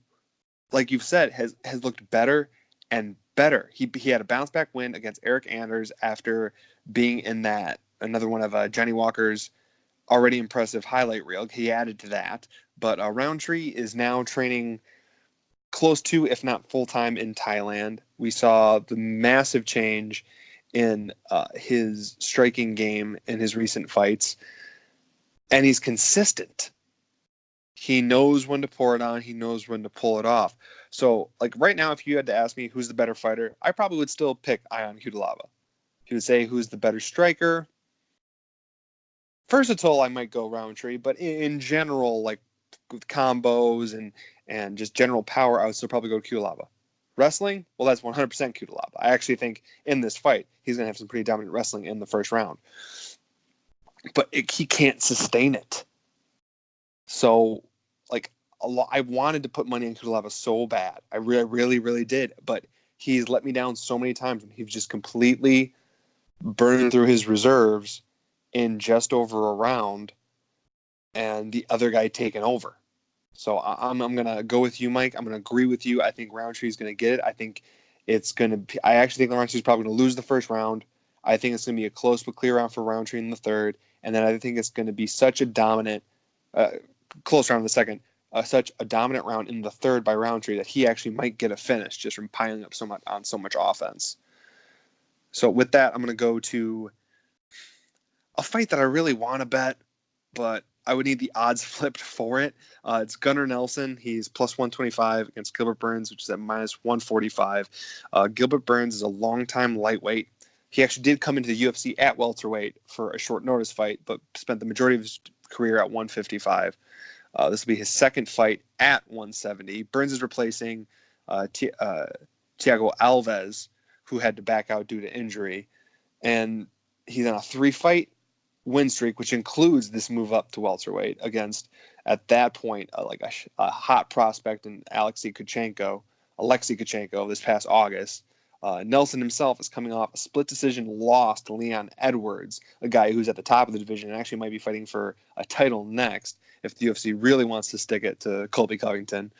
like you've said, has looked better and better. He had a bounce back win against Eric Anders after being in that another one of Johnny Walker's already impressive highlight reel. He added to that, but Roundtree is now training close to, if not full time, in Thailand. We saw the massive change in his striking game in his recent fights, and he's consistent. He knows when to pour it on. He knows when to pull it off. So, like right now, if you had to ask me who's the better fighter, I probably would still pick Ion Cutelaba. If you would say who's the better striker, versatile, I might go Roundtree, but in general, like with combos and just general power, I would still probably go Cutelaba. Wrestling, well, that's 100% Cutelaba. I actually think in this fight, he's going to have some pretty dominant wrestling in the first round. But he can't sustain it. So, like, I wanted to put money on Cutelaba so bad. I really, really did. But he's let me down so many times. And he's just completely burned through his reserves in just over a round, and the other guy taking over. So I'm going to go with you, Mike. I'm going to agree with you. I think Roundtree's going to get it. I think it's going to be, I actually think Roundtree's probably going to lose the first round. I think it's going to be a close but clear round for Roundtree in the third. And then I think it's going to be such a dominant, close round in the second, such a dominant round in the third by Roundtree that he actually might get a finish just from piling up so much offense. So with that, I'm going to go to a fight that I really want to bet, but I would need the odds flipped for it. It's Gunnar Nelson. He's plus 125 against Gilbert Burns, which is at minus 145. Gilbert Burns is a longtime lightweight. He actually did come into the UFC at welterweight for a short notice fight, but spent the majority of his career at 155. This will be his second fight at 170. Burns is replacing Thiago Alves, who had to back out due to injury. And he's on a 3-fight win streak, which includes this move up to welterweight against, at that point, a hot prospect in Alexei Kuchenko this past August. Nelson himself is coming off a split decision loss to Leon Edwards, a guy who's at the top of the division and actually might be fighting for a title next if the UFC really wants to stick it to Colby Covington.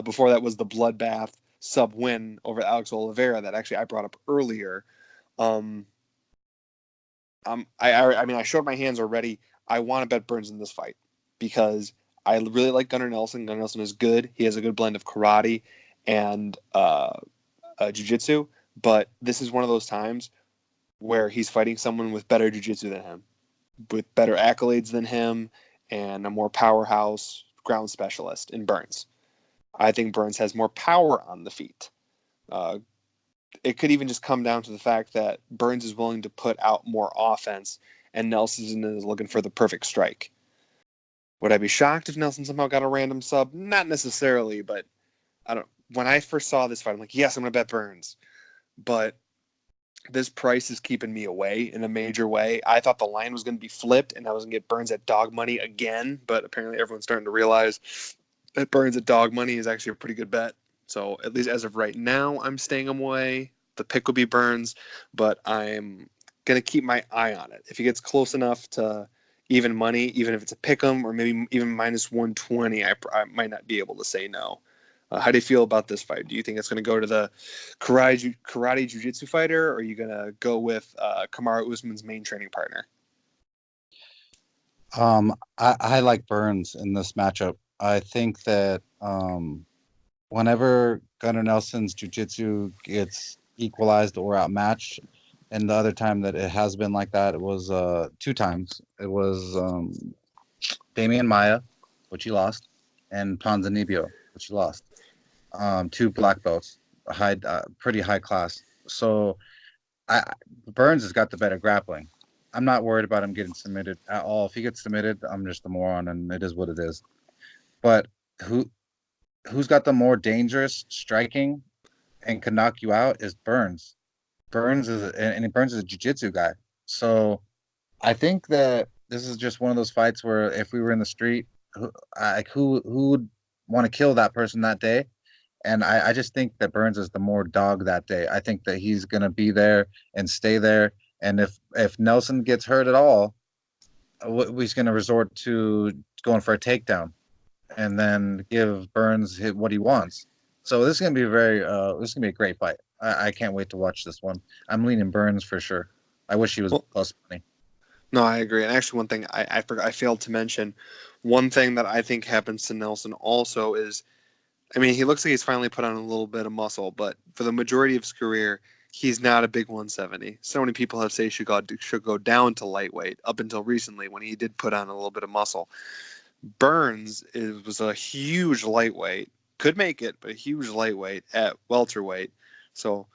Before that was the bloodbath sub-win over Alex Oliveira that actually I brought up earlier. I showed my hands already. I want to bet Burns in this fight because I really like Gunnar Nelson. Gunnar Nelson is good. He has a good blend of karate and jiu-jitsu, but this is one of those times where he's fighting someone with better jiu-jitsu than him, with better accolades than him, and a more powerhouse ground specialist in Burns. I think Burns has more power on the feet. It could even just come down to the fact that Burns is willing to put out more offense and Nelson is looking for the perfect strike. Would I be shocked if Nelson somehow got a random sub? Not necessarily, but when I first saw this fight, I'm like, yes, I'm going to bet Burns. But this price is keeping me away in a major way. I thought the line was going to be flipped and I was going to get Burns at dog money again, but apparently everyone's starting to realize that Burns at dog money is actually a pretty good bet. So at least as of right now, I'm staying away. The pick would be Burns, but I'm going to keep my eye on it. If he gets close enough to even money, even if it's a pick 'em or maybe even minus 120, I might not be able to say no. How do you feel about this fight? Do you think it's going to go to the karate jiu-jitsu fighter, or are you going to go with Kamaru Usman's main training partner? I like Burns in this matchup. I think that whenever Gunnar Nelson's jiu-jitsu gets equalized or outmatched, and the other time that it has been like that, it was 2 times. It was Damian Maia, which he lost, and Ponzinibbio, which he lost. 2 black belts, pretty high class. So Burns has got the better grappling. I'm not worried about him getting submitted at all. If he gets submitted, I'm just a moron, and it is what it is. But who's got the more dangerous striking and can knock you out is Burns. Burns is a jiu-jitsu guy. So I think that this is just one of those fights where if we were in the street, who would want to kill that person that day? And I just think that Burns is the more dog that day. I think that he's gonna be there and stay there. And if Nelson gets hurt at all, he's gonna resort to going for a takedown and then give Burns what he wants. So this is gonna be this is gonna be a great fight. I can't wait to watch this one. I'm leaning Burns for sure. I wish he was Well, plus money. no, I agree. And actually, one thing I forgot, I failed to mention, one thing that I think happens to Nelson also is, I mean, he looks like he's finally put on a little bit of muscle, but for the majority of his career, he's not a big 170. So many people have said he should go down to lightweight up until recently when he did put on a little bit of muscle. Burns was a huge lightweight, could make it, but a huge lightweight at welterweight. So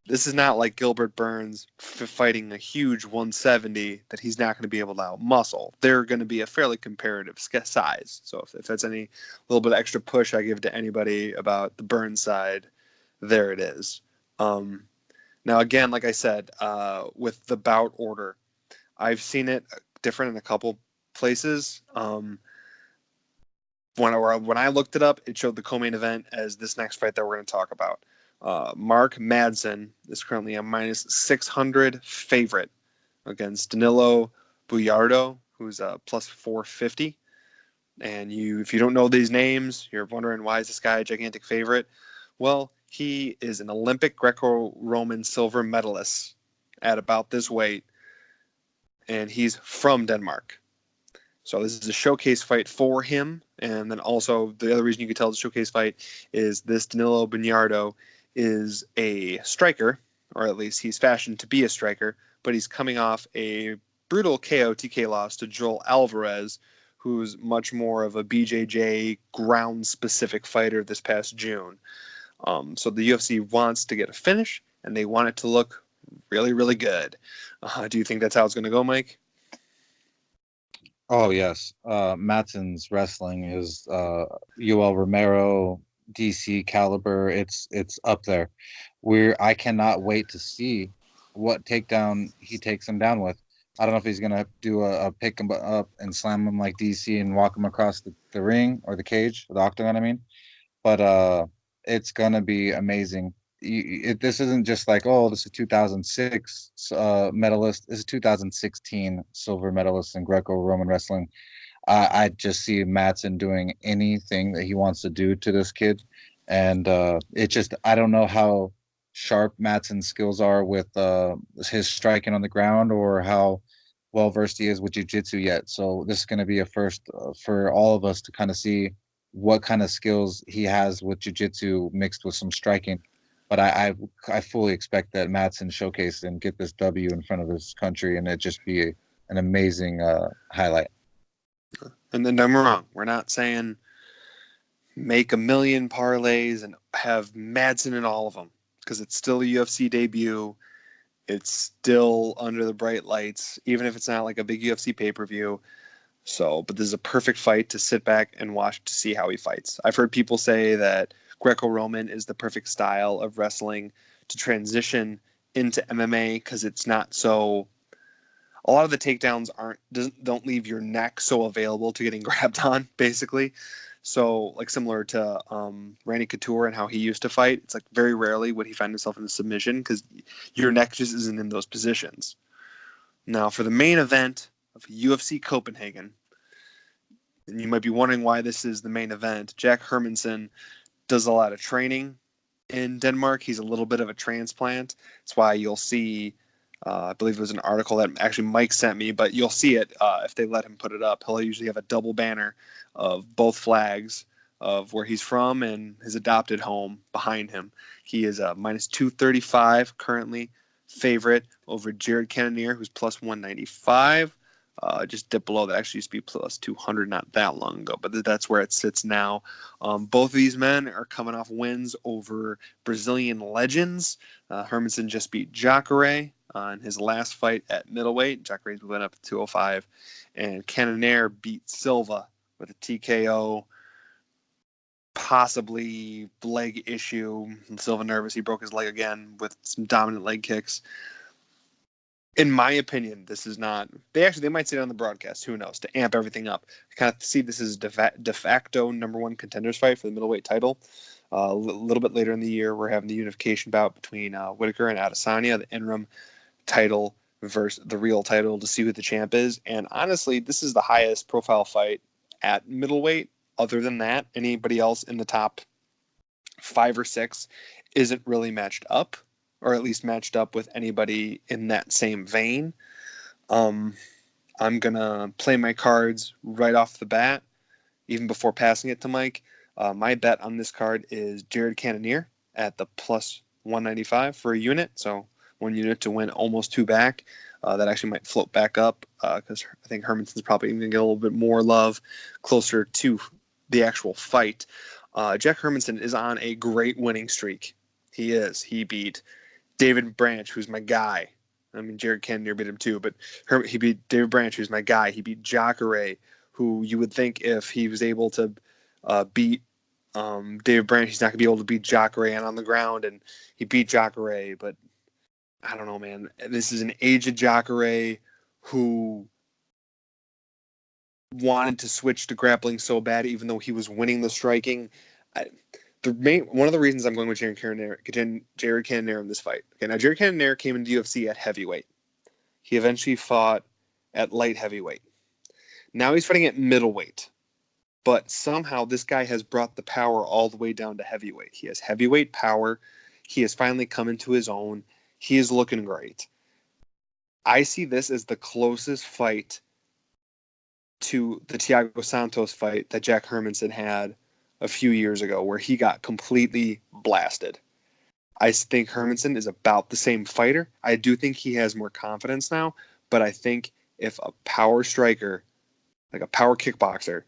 this is not like Gilbert Burns fighting a huge 170 that he's not going to be able to outmuscle. They're going to be a fairly comparative size. So if that's any little bit of extra push I give to anybody about the Burns side, there it is. Now, again, like I said, with the bout order, I've seen it different in a couple places. When I looked it up, it showed the co-main event as this next fight that we're going to talk about. Mark Madsen is currently a minus 600 favorite against Danilo Buyardo, who's a plus 450. And if you don't know these names, you're wondering why is this guy a gigantic favorite? Well, he is an Olympic Greco-Roman silver medalist at about this weight, and he's from Denmark. So this is a showcase fight for him. And then also the other reason you could tell it's a showcase fight is this Danilo Buyardo is a striker, or at least he's fashioned to be a striker, but he's coming off a brutal KO TK loss to Joel Alvarez, who's much more of a BJJ ground-specific fighter this past June. So the UFC wants to get a finish, and they want it to look really, really good. Do you think that's how it's going to go, Mike? Oh yes, Madsen's wrestling is Yoel Romero, DC caliber. It's up there. I cannot wait to see what takedown he takes him down with. I don't know if he's gonna do a pick him up and slam him like DC and walk him across the ring or the cage, the octagon. I mean, but it's gonna be amazing. This isn't just like, oh, this is 2006 medalist. This is 2016 silver medalist in Greco-Roman wrestling. I just see Madsen doing anything that he wants to do to this kid, and I don't know how sharp Madsen's skills are with his striking on the ground or how well versed he is with jiu-jitsu yet. So this is going to be a first for all of us to kind of see what kind of skills he has with jiu-jitsu mixed with some striking. But I fully expect that Madsen showcase and get this W in front of his country, and it just be an amazing highlight. And then don't get me wrong, we're not saying make a million parlays and have Madsen in all of them, because it's still a UFC debut. It's still under the bright lights, even if it's not like a big UFC pay-per-view. So, but this is a perfect fight to sit back and watch to see how he fights. I've heard people say that Greco-Roman is the perfect style of wrestling to transition into MMA because it's not so. A lot of the takedowns don't leave your neck so available to getting grabbed on, basically. So, like similar to Randy Couture and how he used to fight, it's like very rarely would he find himself in a submission because your neck just isn't in those positions. Now, for the main event of UFC Copenhagen, and you might be wondering why this is the main event, Jack Hermanson does a lot of training in Denmark. He's a little bit of a transplant. That's why you'll see, I believe it was an article that actually Mike sent me, but you'll see it if they let him put it up. He'll usually have a double banner of both flags of where he's from and his adopted home behind him. He is a minus 235 currently favorite over Jared Cannonier, who's plus 195. Just dipped below that. Actually used to be plus 200 not that long ago, but that's where it sits now. Both of these men are coming off wins over Brazilian legends. Hermanson just beat Jacare in his last fight at middleweight. Jacare went up to 205, and Cannonier beat Silva with a TKO possibly leg issue. Silva nervous. He broke his leg again with some dominant leg kicks. In my opinion, this is not. They might say it on the broadcast. Who knows? To amp everything up. I kind of see this as de facto number one contenders fight for the middleweight title. A little bit later in the year, we're having the unification bout between Whitaker and Adesanya, the interim title versus the real title, to see who the champ is. And honestly, this is the highest profile fight at middleweight. Other than that, anybody else in the top 5 or 6 isn't really matched up, or at least matched up with anybody in that same vein. I'm going to play my cards right off the bat, even before passing it to Mike. My bet on this card is Jared Cannonier at the plus 195 for a unit. So 1 unit to win almost 2 back. That actually might float back up because I think Hermanson's probably even going to get a little bit more love closer to the actual fight. Jack Hermansson is on a great winning streak. He is. He beat David Branch, who's my guy. I mean, Jared Cannonier beat him too, but he beat David Branch, who's my guy. He beat Jacare, who you would think if he was able to beat David Branch, he's not going to be able to beat Jacare and on the ground, and he beat Jacare, but I don't know, man. This is an aged Jacare who wanted to switch to grappling so bad, even though he was winning the striking. One of the reasons I'm going with Jared Cannonier in this fight. Okay, now Jared Cannonier came into UFC at heavyweight. He eventually fought at light heavyweight. Now he's fighting at middleweight. But somehow this guy has brought the power all the way down to heavyweight. He has heavyweight power. He has finally come into his own. He is looking great. I see this as the closest fight to the Thiago Santos fight that Jack Hermansson had a few years ago, where he got completely blasted. I think Hermansson is about the same fighter. I do think he has more confidence now, but I think if a power striker, like a power kickboxer,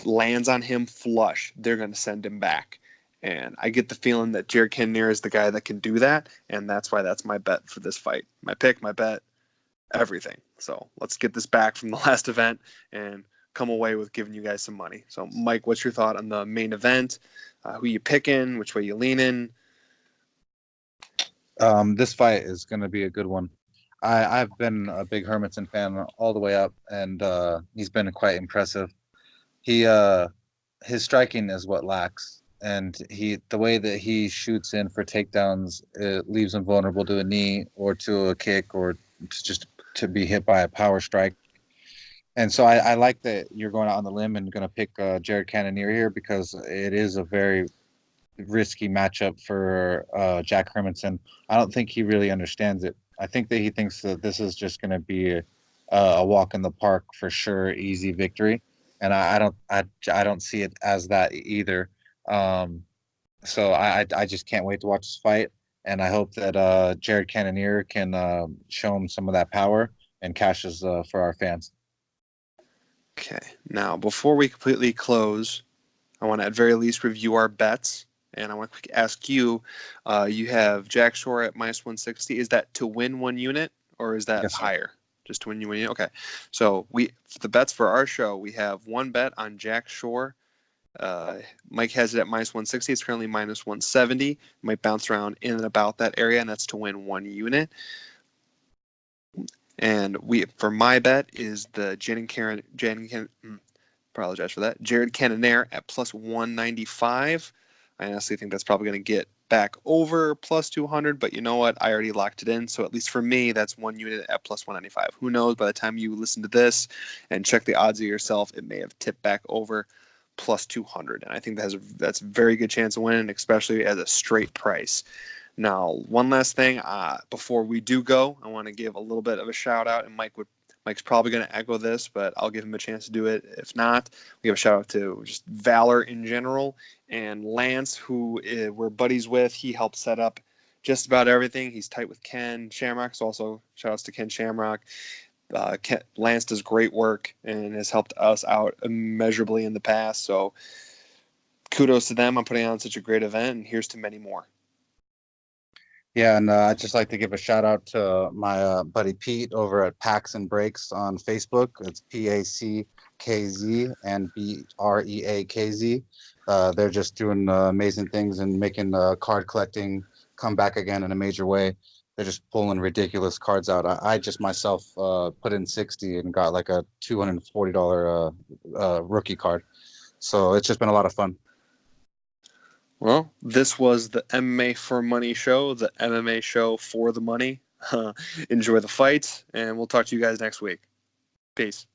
lands on him flush, they're going to send him back. And I get the feeling that Jared Cannonier is the guy that can do that, and that's why that's my bet for this fight. My pick, my bet, everything. So let's get this back from the last event and come away with giving you guys some money. So, Mike, what's your thought on the main event? Who you picking? Which way you leaning? This fight is going to be a good one. I've been a big Hermansson fan all the way up, and he's been quite impressive. His striking is what lacks, and the way that he shoots in for takedowns, it leaves him vulnerable to a knee or to a kick or just to be hit by a power strike. And so I like that you're going out on the limb and going to pick Jared Cannonier here, because it is a very risky matchup for Jack Hermansson. I don't think he really understands it. I think that he thinks that this is just going to be a walk in the park for sure, easy victory, and I don't see it as that either. So I just can't wait to watch this fight, and I hope that Jared Cannonier can show him some of that power and cashes for our fans. Okay. Now, before we completely close, I want to at very least review our bets. And I want to ask you, you have Jack Shore at minus 160. Is that to win 1 unit, or is that Yes, sir. higher? Just to win you 1 unit? Okay. So the bets for our show, we have 1 bet on Jack Shore. Mike has it at minus 160. It's currently minus 170. It might bounce around in and about that area, and that's to win 1 unit. And for my bet is the apologize for that. Jared Cannonier at plus 195. I honestly think that's probably going to get back over plus 200, but you know what? I already locked it in. So at least for me, that's 1 unit at plus 195. Who knows? By the time you listen to this and check the odds of yourself, it may have tipped back over plus 200. And I think that's a very good chance of winning, especially at a straight price. Now, one last thing before we do go, I want to give a little bit of a shout out, and Mike's probably going to echo this, but I'll give him a chance to do it. If not, we give a shout out to just Valor in general, and Lance, who we're buddies with. He helped set up just about everything. He's tight with Ken Shamrock, so also shout outs to Ken Shamrock. Lance does great work and has helped us out immeasurably in the past, so kudos to them on putting on such a great event, and here's to many more. Yeah, and I'd just like to give a shout out to my buddy Pete over at Packs and Breaks on Facebook. It's PACKZ and BREAKZ. They're just doing amazing things and making card collecting come back again in a major way. They're just pulling ridiculous cards out. I just myself put in 60 and got like a $240 rookie card. So it's just been a lot of fun. Well, this was the MMA for Money show, the MMA show for the money. Enjoy the fights, and we'll talk to you guys next week. Peace.